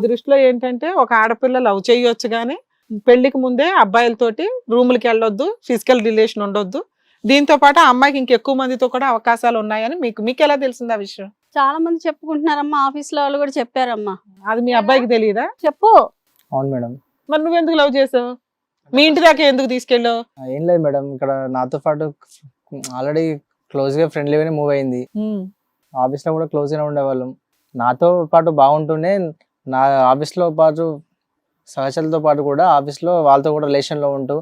దృష్టిలో ఏంటంటే ఒక ఆడపిల్ల లవ్ చేయొచ్చు కానీ పెళ్లికి ముందే అబ్బాయిలతోటి రూములకి వెళ్ళొద్దు, ఫిజికల్ రిలేషన్ ఉండొద్దు. దీంతో పాటు ఆ అమ్మాయికి ఇంకెక్కువ మందితో కూడా అవకాశాలు ఉన్నాయని మీకు ఎలా తెలిసింది ఆ విషయం? చాలా మంది చెప్పుకుంటున్నారమ్మా, ఆఫీస్ లో వాళ్ళు కూడా చెప్పారమ్మా. అది మీ అబ్బాయికి తెలియదా? చెప్పు. అవును మేడం. మరి నువ్వెందుకు లవ్ చేసావు? మీ ఇంటి దాకా ఎందుకు తీసుకెళ్ళావు? ఏం లేదు మేడం, ఇక్కడ నాతో పాటు ఆల్రెడీ క్లోజ్ గా ఫ్రెండ్లీగానే మూవ్ అయింది. ఆఫీస్ లో కూడా క్లోజ్ గానే ఉండేవాళ్ళం. నాతో పాటు బాగుంటూనే నా ఆఫీస్ లో పాటు సహచరులతో పాటు కూడా ఆఫీస్ లో వాళ్ళతో కూడా రిలేషన్ లో ఉంటూ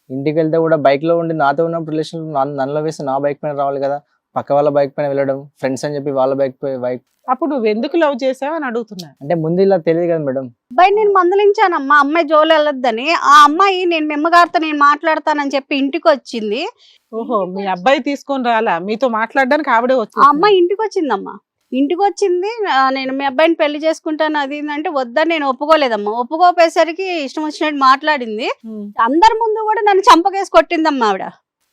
ఇంటికి వెళ్తే కూడా బైక్ లో ఉండి నాతో ఉన్న రిలేషన్ నన్నులో వేసి నా బైక్ పైన రావాలి కదా, పక్క వాళ్ళ బైక్ పైన వెళ్ళడం, ఫ్రెండ్స్ అని చెప్పి వాళ్ళ బైక్. అప్పుడు నువ్వు ఎందుకు లవ్ చేసావు అని అడుగుతున్నా. అంటే ముందు ఇలా తెలియదు కదా మేడం. అబ్బాయి నేను మందలించానమ్మా, అమ్మాయి జోలు వెళ్ళొద్దని. ఆ అమ్మాయి నేను మెమ్మగారితో నేను మాట్లాడతానని చెప్పి ఇంటికి వచ్చింది. ఓహో, మీ అబ్బాయి తీసుకొని రాలా, మీతో మాట్లాడడానికి ఆవిడే ఆ వచ్చింది. అమ్మాయి ఇంటికి వచ్చిందమ్మా, ఇంటికి వచ్చింది. నేను మీ అబ్బాయిని పెళ్లి చేసుకుంటాను అది ఇది అంటే వద్దని నేను ఒప్పుకోలేదమ్మా. ఒప్పుకోపోయేసరికి ఇష్టం వచ్చినట్టు మాట్లాడింది. అందరి ముందు కూడా నన్ను చంపకేసి కొట్టిందమ్మా ఆవిడ.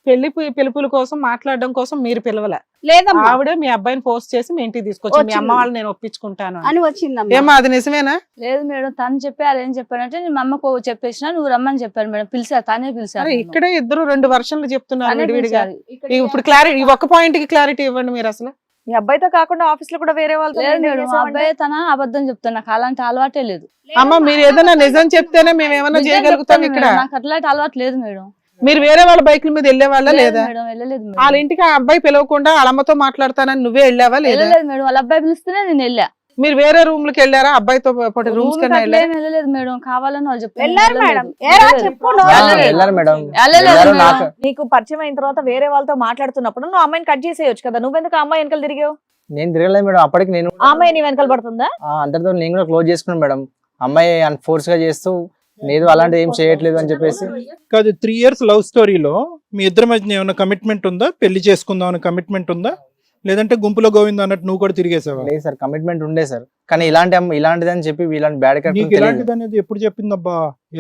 పెళ్లి పిలుపుల కోసం మాట్లాడడం కోసం మీరు పిలవలే, లేదమ్మా ఆవిడే మీ అబ్బాయిని పోస్ట్ చేసి మీ ఇంటికి తీసుకొచ్చి మీ అమ్మ వాళ్ళు నేను ఒప్పించుకుంటాను అని వచ్చిందమ్మా. ఏమా అది నిజమేనా? లేదు మేడం, తను చెప్పారు. ఏం చెప్పారంటే నేను మా అమ్మకు చెప్పేసిన, నువ్వు రమ్మని చెప్పారు మేడం. పిలిచారు, తనే పిలిచారు. ఇక్కడే ఇద్దరు రెండు వర్షన్లు చెప్తున్నారు తనే విడివిడిగా. పిలిచారు. ఇప్పుడు క్లారిటీ, ఈ ఒక్క పాయింట్ కి క్లారిటీ ఇవ్వండి మీరు. అసలు మీ అబ్బాయితో కాకుండా ఆఫీస్ లో కూడా వేరే వాళ్ళతో లేదు ఎంజాయ్ మేడం, మా చేసావంటే? అబ్బాయి తన అబద్ధం చెప్తాను. నాకు అలాంటి అలవాటే లేదు. అమ్మ మీరు ఏదైనా నిజం చెప్తేనే మేము ఏమైనా నిజం చేయగలుగుతాం చెప్తాను ఇక్కడ. మేడం, నాకు అట్లాంటి అలవాటు లేదు మేడం. మీరు వేరే వాళ్ళ బైకుల మీద వెళ్ళే వాళ్ళ లేదు లేదా? మేడం, వెళ్ళలేదు మేడం. వాళ్ళ ఇంటికి ఆ అబ్బాయి పిలవకుండా వాళ్ళమ్మతో మాట్లాడతానని నువ్వే వెళ్ళావా లేదా? వెళ్ళలేదు మేడం, వాళ్ళ అబ్బాయి పిలిస్తేనే నేను వెళ్ళా. మీరు వేరే రూమ్ లకి వెళ్ళారా? అబ్బాయితో పాటు రూమ్స్ రూమ్కి కన్నా అట్లా వెళ్ళారా? ఏం వెళ్ళలేదు మేడం, కావాలని వాళ్ళు చెప్పారు. వెళ్ళారు మేడం. ఏరా చెప్పు. వెళ్ళారు మేడం. వెళ్ళలేదు వెళ్ళారు. మేడం. నాకు నీకు పరిచయం అయిన తర్వాత వేరే వాళ్ళతో మాట్లాడుతున్నప్పుడు నువ్వు అమ్మాయిని కట్ చేసేయొచ్చు కదా, నువ్వెందుకు ఆ అమ్మాయి వెనకాల తిరిగావు? నేను తిరగలేదు మేడం. అప్పటికి నేను ఆ అమ్మాయి నీ వెనకాల పడుతుందా? అందరితో నేను కూడా క్లోజ్ చేసుకున్నాను మేడం. అమ్మాయి ఫోర్స్ గా చేస్తూ లేదు అలాంటిది ఏం చేయట్లేదు అని చెప్పేసి. కాదు, 3 years లవ్ స్టోరీలో మీ ఇద్దరి మధ్య ఏమైనా కమిట్మెంట్ ఉందా? పెళ్లి చేసుకుందాం అనే కమిట్మెంట్ ఉందా? లేదంటే గుంపులో గోవింద అన్నట్టు నువ్వు కూడా తిరిగేసావా? లేదు సార్, కమిట్మెంట్ ఉండే సార్. కానీ ఇలాంటిది అని చెప్పి ఇలాంటి బ్యాడ్ నీకు క్యారెక్టర్ ఇలాంటిది అనేది ఎప్పుడు చెప్పిందబ్బా?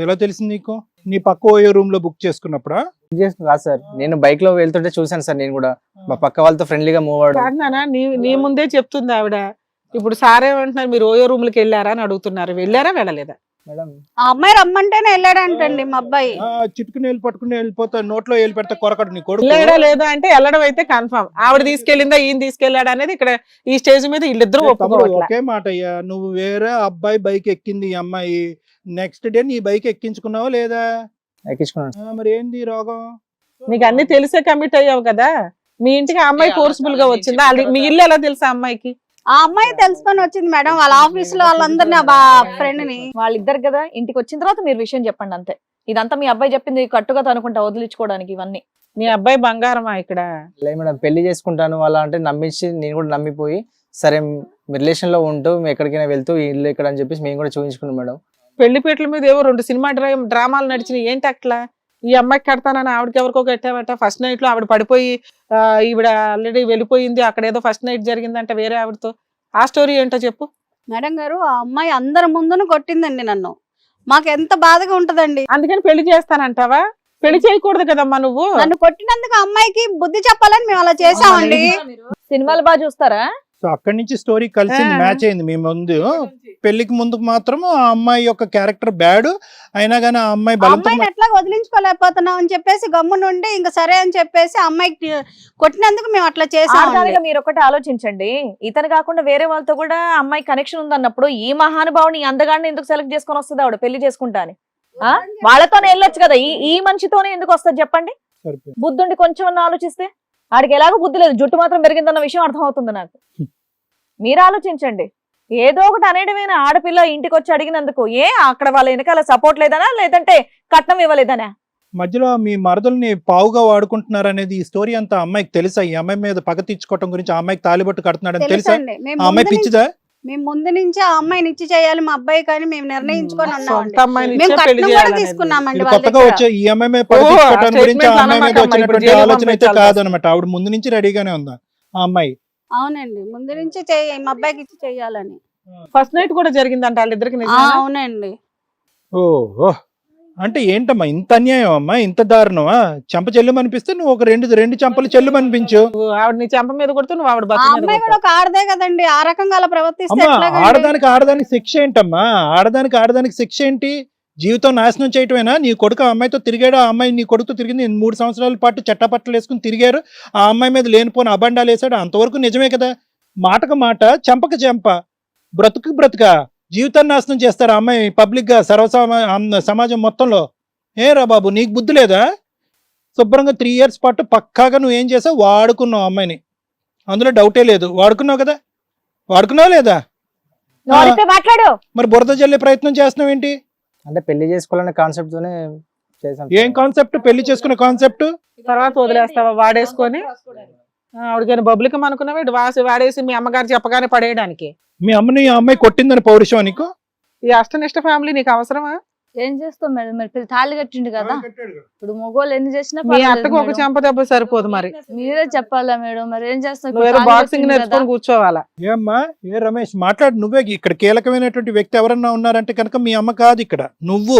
ఎలా తెలిసింది నీకు? నీ పక్క ఓయో రూమ్ లో బుక్ చేసుకున్నప్పుడా? కాదు సార్, నేను బైక్ లో వెళ్తుంటే చూసాను సార్. నేను కూడా మా పక్క వాళ్ళతో ఫ్రెండ్లీగా మూవ్ అవడం. కాదు నాన్న, నీ ముందే చెప్తుంది ఆవిడ. ఇప్పుడు సార్ ఏమంటున్నారు, మీరు ఓయో రూమ్ లకి వెళ్ళారా అని అడుగుతున్నారు. వెళ్ళారా వెళ్ళలేదా? మేడం ఆ అమ్మాయి రమ్మంటేనే వెళ్ళాడంటండి మా అబ్బాయి. చిట్టుకుని వెళ్ళి పట్టుకుని వెళ్ళిపోతా, నోట్లో వెళ్ళి పెడతా కొరకడు నీ కొడుకు. వెళ్ళాడా లేదా అంటే వెళ్ళడం అయితే కన్ఫర్మ్. ఆవిడ తీసుకెళ్ళిందా ఈయన తీసుకెళ్ళాడా అనేది ఇక్కడ ఈ స్టేజ్ మీద వీళ్ళిద్దరూ తమ్ముడు, ఒప్పుకోవట్లే. ఒకే మాట అయ్యా, నువ్వు వేరే అబ్బాయి బైక్ ఎక్కింది ఈ అమ్మాయి, నెక్స్ట్ డే నీ బైక్ ఎక్కించుకున్నావా లేదా? ఎక్కించుకున్నాను. మరి ఏంది రోగం? నీకు అన్ని తెలిసే కమిట్ అయ్యావు కదా. మీ ఇంటికి ఆ అమ్మాయి ఫోర్స్ఫుల్ గా వచ్చిందా? మీ ఇల్లు ఎలా తెలుసా అమ్మాయికి? ఆ అమ్మాయి తెలుసుకొని వచ్చింది మేడం. వాళ్ళ ఆఫీస్ లో వాళ్ళందరినీ ఫ్రెండ్ ని. వాళ్ళిద్దరు కదా, ఇంటికి వచ్చిన తర్వాత మీరు విషయం చెప్పండి అంతే. ఇదంతా మీ అబ్బాయి చెప్పింది కట్టుగా అనుకుంటా వదిలించుకోవడానికి ఇవన్నీ. మీ అబ్బాయి బంగారమా ఇక్కడ? లేదు మేడం, పెళ్లి చేసుకుంటాను అలా అంటే నమ్మించి నేను కూడా నమ్మిపోయి సరే రిలేషన్ లో ఉంటూ ఎక్కడికైనా వెళ్తూ ఈ ఇల్లు ఇక్కడ అని చెప్పేసి మేము కూడా చూపించుకున్నాం మేడం. పెళ్లిపేటల మీద ఏవో 2 సినిమా డ్రామాలు నడిచినాయి. ఏంటి అట్లా? ఈ అమ్మాయికి కడతానని ఆవిడకి ఎవరికో కట్టావట. ఫస్ట్ నైట్ లో ఆవిడ పడిపోయి ఈవిడ ఆల్రెడీ వెళ్ళిపోయింది, అక్కడ ఏదో ఫస్ట్ నైట్ జరిగిందంట వేరే ఆవిడతో. ఆ స్టోరీ ఏంటో చెప్పు మేడం గారు. ఆ అమ్మాయి అందరి ముందును కొట్టిందండి నన్ను. మాకు ఎంత బాధగా ఉంటదండి. అందుకని పెళ్లి చేస్తానంటావా? పెళ్లి చేయకూడదు కదమ్మా నువ్వు. నన్ను కొట్టినందుకు ఆ అమ్మాయికి బుద్ధి చెప్పాలని మేము అలా చేసామండి. సినిమాలు బాగా చూస్తారా? సో అక్కడి నుంచి స్టోరీ కలిసింది, మ్యాచ్ అయింది మీ ముందు. పెళ్లికి ముందుకు మాత్రం ఆ అమ్మాయి యొక్క క్యారెక్టర్ బ్యాడ్ అయినా గానీ ఆ అమ్మాయి బలంతో అమ్మాయిని ఎట్లా వదిలించుకోలేకపోతున్నాం అని చెప్పేసి గమ్మునుండి ఇంకా సరే అని చెప్పేసి అమ్మాయికి కొట్టినందుకు మేము అట్లా చేసాం. ఆడదానిగా మీరు ఒకటి ఆలోచించండి, ఇతను కాకుండా వేరే వాళ్ళతో కూడా అమ్మాయి కనెక్షన్ ఉందన్నప్పుడు ఈ మహానుభావుని ఈ అందగాడిని ఎందుకు సెలెక్ట్ చేసుకొని వస్తుంది ఆవిడ పెళ్లి చేసుకుంటా అని? వాళ్ళతోనే వెళ్ళొచ్చు కదా, ఈ మనిషితోనే ఎందుకు వస్తుంది చెప్పండి? సరిపోయింది. బుద్ధుండి కొంచెం ఆలోచిస్తే. ఆడికి ఎలాగో బుద్ధి లేదు, జుట్టు మాత్రం పెరిగిందన్న విషయం అర్థమవుతుంది నాకు. మీరు ఆలోచించండి. ఏదో ఒకటి అనేటమైనా ఆడపిల్ల ఇంటికి వచ్చి అడిగినందుకు అక్కడ వాళ్ళ వెనకాల సపోర్ట్ లేదనా, లేదంటే కట్నం ఇవ్వలేదనా? మధ్యలో మీ మరదల్ని పావుగా వాడుకుంటున్నారు అనేది ఈ స్టోరీ అంతా అమ్మాయికి తెలుసా? ఈ అమ్మాయి మీద పగ తీర్చుకోవటం గురించి ఆ అమ్మాయికి తాలిబొట్టు కడుతున్నాడని తెలుసా? తెలుసండి. ఆ అమ్మాయి పిచ్చిదా? మేము ముందు నుంచి ఆ అమ్మాయిని ఇచ్చి చేయాలి మా అబ్బాయి కానీ మేము నిర్ణయించుకొని ఉన్నామండి. సొంత అమ్మాయిని మేము ఇచ్చే పెళ్లి కట్నం కూడా చేయాలనేది. తీసుకున్నామండి ఇది వాళ్ళ కొత్తగా దగ్గర. వచ్చే ఈ అమ్మాయి మీద పగ తీర్చుకోవటం గురించి ఆ అమ్మాయి మీద ఇప్పుడు వచ్చినటువంటి జైలు ఆలోచన అయితే పంపించాలి. కాదనమాట. ఆవిడ ముందు నుంచి రెడీగానే ఉందా ఆ అమ్మాయి? అవునండి, ముందు నుంచి మా అబ్బాయికి ఇచ్చి చేయాలని. ఫస్ట్ నైట్ కూడా జరిగిందంట వాళ్ళిద్దరికి. అవునండి. ఓహో, అంటే ఏంటమ్మా ఇంత అన్యాయం అమ్మా, ఇంత దారుణమా? చెంప చెల్లుమనిపిస్తే నువ్వు ఒక రెండు చెంపలు చెల్లుమనిపించు. నువ్వు ఆవిడ నీ చెంప మీద కొడుతూ నువ్వు ఆవిడ ఆ బతుకు మీద అమ్మాయి కూడా కొడతావు. ఒక ఆడదే కదండి, ఆ రకంగా అలా ప్రవర్తిస్తే అమ్మా ఎట్లాగండి? ఆడదానికి శిక్ష ఏంటమ్మా? ఆడదానికి శిక్ష ఏంటి? జీవితం నాశనం చేయటమేనా? నీ కొడుకు ఆ అమ్మాయితో తిరిగాడు, ఆ అమ్మాయి నీ కొడుకుతో తిరిగింది, 3 సంవత్సరాల పాటు చట్టపట్టలు వేసుకుని తిరిగారు, ఆ అమ్మాయి మీద లేనిపోని అబండాలు వేసాడు, అంతవరకు నిజమే కదా? మాటకు మాట, చెంపకు చెంప, బ్రతుకు బ్రతుక జీవితాన్ని నాశనం చేస్తారు ఆ అమ్మాయి పబ్లిక్ గా సమాజం మొత్తంలో. ఏరా బాబు నీకు బుద్ధి లేదా? శుభ్రంగా 3 years పాటు పక్కాగా నువ్వు ఏం చేసావు? వాడుకున్నావు అమ్మాయిని, అందులో డౌటే లేదు. వాడుకున్నావు కదా? వాడుకున్నావు లేదా? మాట్లాడు. మరి బురద జల్లే ప్రయత్నం చేస్తున్నావు ఏంటి? అంటే పెళ్లి చేసుకోవాలనే కాన్సెప్ట్ తోనే చేశాను. ఏం కాన్సెప్ట్? పెళ్లి చేసుకునే కాన్సెప్ట్? తర్వాత వదిలేస్తావా వాడేసుకొని? ఆవిడకైనా బబ్బులకి అనుకున్నావా వాడేసి మీ అమ్మగారు చెప్పగానే పడేయడానికి? మీ అమ్మని ఆ అమ్మాయి కొట్టిందని పౌరుషం నీకు? ఈ అష్టనిష్ట ఫ్యామిలీ నీకు అవసరమా? ఏం చేస్తాం మేడం, మరి పిల్ల తాళి కట్టిండు కదా, ఇప్పుడు మగోళ్ళు ఎన్ని చేసినా మీ పర్వాలేదు అత్తకు ఒక మేడం. చెంప దెబ్బ సరిపోదు మరి. మీరే చెప్పాలా మేడం, మరి ఏం చేస్తాం? ఇప్పుడు నువ్వేదో తాళి బాక్సింగ్ కట్టిండు కదా. నేర్చుకొని కూర్చోవాలా? ఏమ్మా ఏ రమేష్ మాట్లాడు. నువ్వే ఇక్కడ కీలకమైనటువంటి వ్యక్తి ఎవరన్నా ఉన్నారంటే కనుక మీ అమ్మ కాదు. ఇక్కడ నువ్వు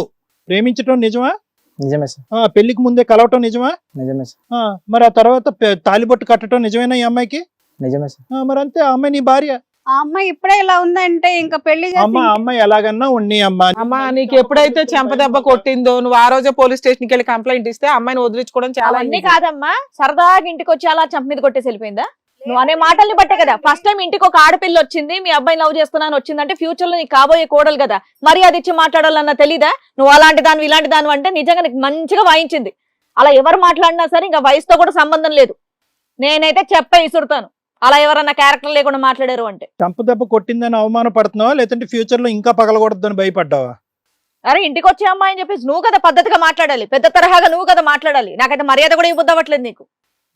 ప్రేమించడం నిజమా? నిజమే సార్, పెళ్లికి ముందే కలవటం నిజమా? నిజమే సార్, మరి ఆ తర్వాత తాలిబొట్టు కట్టడం నిజమేనా ఈ అమ్మాయికి? నిజమే సార్. మరి అంతే, ఆ అమ్మాయి నీ భార్య. ఆ అమ్మాయి ఇప్పుడే ఇలా ఉందంటే ఇంకా పెళ్లి అమ్మ చేసి అమ్మాయి ఎలాగన్నా ఉన్ని అమ్మ. అమ్మా నీకు ఎప్పుడైతే చెంప దెబ్బ కొట్టిందో నువ్వు ఆ రోజే పోలీస్ స్టేషన్ కి వెళ్ళి కంప్లైంట్ ఇస్తే అమ్మాయిని వదిలించుకోవడం చాలా అవన్నీ easy. కాదమ్మా, సరదాగా ఇంటికి వచ్చి అలా చంప మీద కొట్టేసి వెళ్ళిపోయిందా? నువ్వు అనే మాటల్ని బట్టే కదా ఫస్ట్ టైం ఇంటికి ఒక ఆడపిల్ల వచ్చింది, మీ అబ్బాయి లవ్ చేస్తున్నాను వచ్చిందంటే ఫ్యూచర్ లో నీకు కాబోయే కోడలు కదా, మరి అది ఇచ్చి మాట్లాడాలన్నా తెలీదా? నువ్వు అలాంటి దాని ఇలాంటి దాని అంటే నిజంగా నీకు మంచిగా వాయించింది. అలా ఎవరు మాట్లాడినా సరే ఇంకా వయసుతో కూడా సంబంధం లేదు. నేనైతే చెప్పే ఇసురుతాను అలా ఎవరన్నా క్యారెక్టర్ లేకుండా మాట్లాడారు అంటే. చంప దెబ్బ కొట్టిందని అవమానపడుతున్నావా, లేదంటే ఫ్యూచర్ లో ఇంకా పగలకూడదని భయపడ్డావా? అరే ఇంటికి వచ్చే అమ్మాయి అని చెప్పేసి నువ్వు కదా పద్ధతిగా మాట్లాడాలి, పెద్ద తరహాగా నువ్వు కదా మాట్లాడాలి. నాకైతే మర్యాద కూడా ఇవ్వద్దు అవ్వట్లేదు నీకు.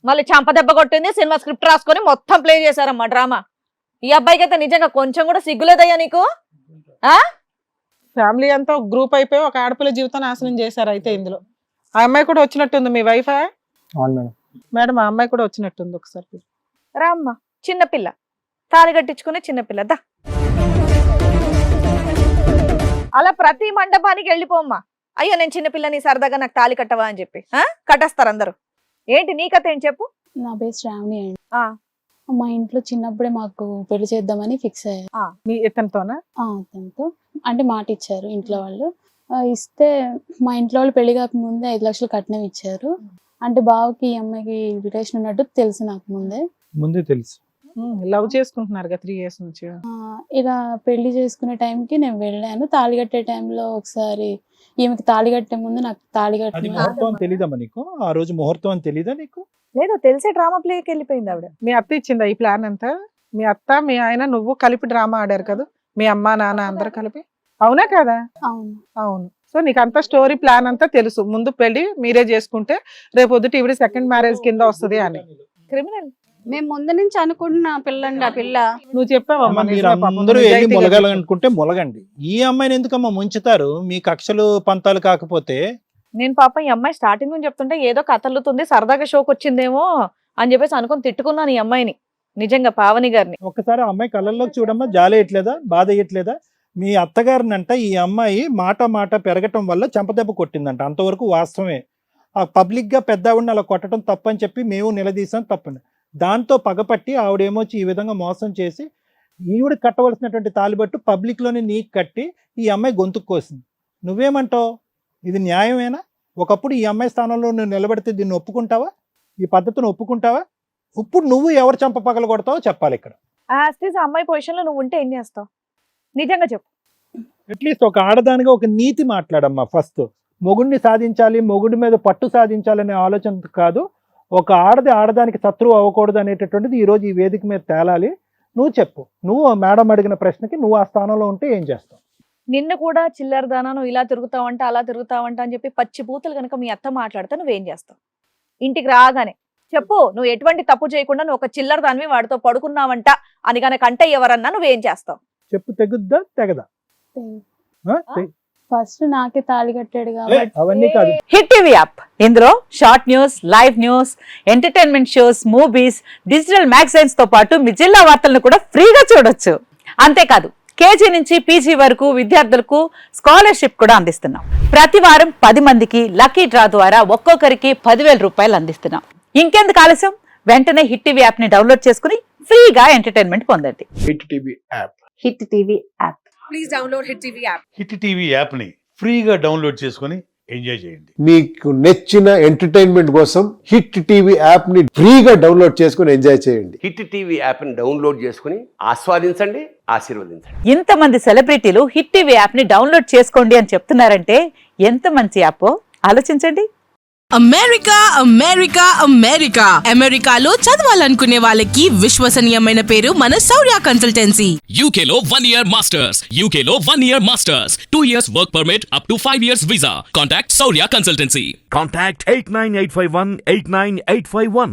మళ్ళీ చంప దెబ్బ కొట్టింది, సినిమా స్క్రిప్ట్ రాసుకొని మొత్తం ప్లే చేశారమ్మా డ్రామా. ఈ అబ్బాయికి అయితే నిజంగా కొంచెం కూడా సిగ్గులేదయ్యా నీకు? ఫ్యామిలీ అంతా ఒక గ్రూప్ అయిపోయి ఒక ఆడపిల్ల జీవితం నాశనం చేశారు. అయితే ఇందులో ఆ అమ్మాయి కూడా వచ్చినట్టుంది. మీ వైఫ్? అవును మేడం. మేడం ఆ అమ్మాయి కూడా వచ్చినట్టుంది. ఒకసారి రామ్మా, చిన్నపిల్ల తాళి కట్టించుకునే చిన్నపిల్ల దా. అలా ప్రతి మండపానికి వెళ్ళిపోమ్మా. అయ్యో నేను చిన్నపిల్లని సరదాగా నాకు తాళి కట్టవా అని చెప్పి కట్టేస్తారు అందరూ. ఏంటి నీ కథ ఏం చెప్పు? నా పేరు శ్రావణి అండి. ఆ. మా ఇంట్లో చిన్నప్పుడే మాకు పెళ్లి చేద్దామని ఫిక్స్ అయ్యారు. మీ ఇతనితోనా? అతనితో అంటే మాట ఇచ్చారు ఇంట్లో వాళ్ళు. ఇస్తే మా ఇంట్లో వాళ్ళు పెళ్లి కాక ముందే 5 లక్షలు కట్నం ఇచ్చారు. అంటే బావకి ఈ అమ్మాయికి రిలేషన్ ఉన్నట్టు తెలుసు నాకు ముందే తెలుసు. లవ్ చేసుకుంటున్నారు 3 years నుంచి. ఇలా పెళ్లి చేసుకునే టైంకి నేను వెళ్ళాను. తాళి కట్టే టైంలో ఒకసారి ఈమెకి తాళి కట్టే ముందు నాకు తాళి అది కట్టిన ముహూర్తం అని తెలీదమ్మా నీకు? ఆ రోజు ముహూర్తం అని తెలీదా నీకు? లేదు తెలిసే డ్రామా ప్లేకి వెళ్ళిపోయింది ఆవిడ. మీ అత్త ఇచ్చిందా ఈ ప్లాన్ అంతా? మీ అత్త మీ ఆయన నువ్వు కలిపి డ్రామా ఆడారు కదా, మీ అమ్మ నాన్న అందరు కలిపి, అవునా కదా? అవును. అవును. సో నీకు అంతా స్టోరీ ప్లాన్ అంతా తెలుసు. ముందు పెళ్లి మీరే చేసుకుంటే రేపు పొద్దుట ఈవిడ సెకండ్ మ్యారేజ్ కింద వస్తుంది అని. క్రిమినల్. మేము ముందు నుంచి అనుకుంటున్నా పిల్లండి ఆ పిల్ల. నువ్వు చెప్పావమ్మా. మీరు నిజమే పాపం, అందరూ వెళ్ళి నిజాయితీగా మొలగాలనుకుంటే మొలగండి. ఈ అమ్మాయిని ఎందుకమ్మా ముంచుతారు? మీ కక్షలు పంతాలు కాకపోతే. నేను పాపం ఈ అమ్మాయి స్టార్టింగ్ నుంచి చెప్తుంటే ఏదో కథలుతుంది సరదాగా షోకి వచ్చిందేమో అని చెప్పేసి అనుకుని తిట్టుకున్నాను ఈ అమ్మాయిని, నిజంగా పావని గారిని. ఒక్కసారి ఆ అమ్మాయి కళ్ళల్లోకి చూడమ్మా, జాలేయట్లేదా, బాధ అయ్యట్లేదా? మీ అత్తగారినంట ఈ అమ్మాయి మాట పెరగటం వల్ల చెంపదెబ్బ కొట్టిందంట, అంతవరకు వాస్తవమే. ఆ పబ్లిక్ గా పెద్ద ఆవిడని అలా కొట్టడం తప్పని చెప్పి మేము నిలదీసాం, తప్పని. దాంతో పగపట్టి ఆవిడేమొచ్చి ఈ విధంగా మోసం చేసి ఈవిడ కట్టవలసినటువంటి తాలిబట్టు పబ్లిక్ లోనే నీకు కట్టి ఈ అమ్మాయి గొంతుకు కోసింది. నువ్వేమంటావు? ఇది న్యాయమేనా? ఒకప్పుడు ఈ అమ్మాయి స్థానంలో నువ్వు నిలబడితే దీన్ని ఒప్పుకుంటావా? ఈ పద్ధతిని ఒప్పుకుంటావా? ఇప్పుడు నువ్వు ఎవరు చంప పగల కొడతావో చెప్పాలి ఇక్కడ. ఆ అమ్మాయి పొజిషన్ లో నువ్వు ఉంటే ఏం చేస్తావు? నిజంగా చెప్పు. అట్లీస్ట్ ఒక ఆడదానిగా ఒక నీతి మాట్లాడమ్మా. ఫస్ట్ మొగుడిని సాధించాలి, మొగుడి మీద పట్టు సాధించాలనే ఆలోచన కాదు. ఒక ఆడదానికి శత్రువు అవ్వకూడదు అనేటటువంటిది ఈ రోజు ఈ వేదిక మీద తేలాలి. నువ్వు చెప్పు, నువ్వు మేడం అడిగిన ప్రశ్నకి నువ్వు ఆ స్థానంలో ఉంటే ఏం చేస్తావు? నిన్ను కూడా చిల్లరదానా, నువ్వు ఇలా తిరుగుతావంట అలా తిరుగుతావంట అని చెప్పి పచ్చి బూతులు కనుక మీ అత్త మాట్లాడితే నువ్వేం చేస్తావు? ఇంటికి రాగానే చెప్పు, నువ్వు ఎటువంటి తప్పు చేయకుండా నువ్వు ఒక చిల్లరదానివి వాడితో పడుకున్నావంట అని కనుక అంటే ఎవరన్నా నువ్వేం చేస్తావు? చెప్పు, తెగుద్దా తెగదా? ఫస్ట్ నాకే తాళి కట్టాడు కాబట్టి అవన్నీ కాదు. హిట్ టీవీ యాప్, ఇందులో short news, live news, entertainment shows, movies, digital magazines తో పాటు మీ జిల్లా వార్తలను కూడా ఫ్రీగా చూడొచ్చు. అంతేకాదు కేజీ నుంచి పీజీ వరకు విద్యార్థులకు స్కాలర్షిప్ కూడా అందిస్తున్నాం. ప్రతి వారం 10 మందికి లక్కీ డ్రా ద్వారా ఒక్కొక్కరికి 10,000 రూపాయలు అందిస్తున్నాం. ఇంకెందుకు ఆలస్యం, వెంటనే హిట్ టీవీ యాప్ ని డౌన్లోడ్ చేసుకుని ఫ్రీగా ఎంటర్టైన్మెంట్ పొందండి. Hit TV app. Hit TV app. Please download hit TV app. Hit TV యాప్ని ఫ్రీగా డౌన్లోడ్ చేసుకొని ఎంజాయ్ చేయండి. మీకు నచ్చిన ఎంటర్టైన్మెంట్ కోసం హిట్ టీవీ యాప్ ని ఫ్రీగా డౌన్లోడ్ చేసుకొని ఎంజాయ్ చేయండి. హిట్ టీవీ యాప్ని డౌన్లోడ్ చేసుకుని ఆస్వాదించండి, ఆశీర్వదించండి. ఇంతమంది సెలబ్రిటీలు హిట్ టీవీ యాప్ ని డౌన్లోడ్ చేసుకోండి అని చెప్తున్నారంటే ఎంత మంచి యాప్ ఆలోచించండి. అమెరికా అమెరికా అమెరికా అమెరికాలో చదవాలనుకునే వాళ్ళకి విశ్వసనీయమైన పేరు మన శౌర్య కన్సల్టెన్సీ. UK లో 1 year masters, UK లో 1 year masters, 2 years work permit up to 5 years visa. Contact Saurya Consultancy. Contact 89851 89851.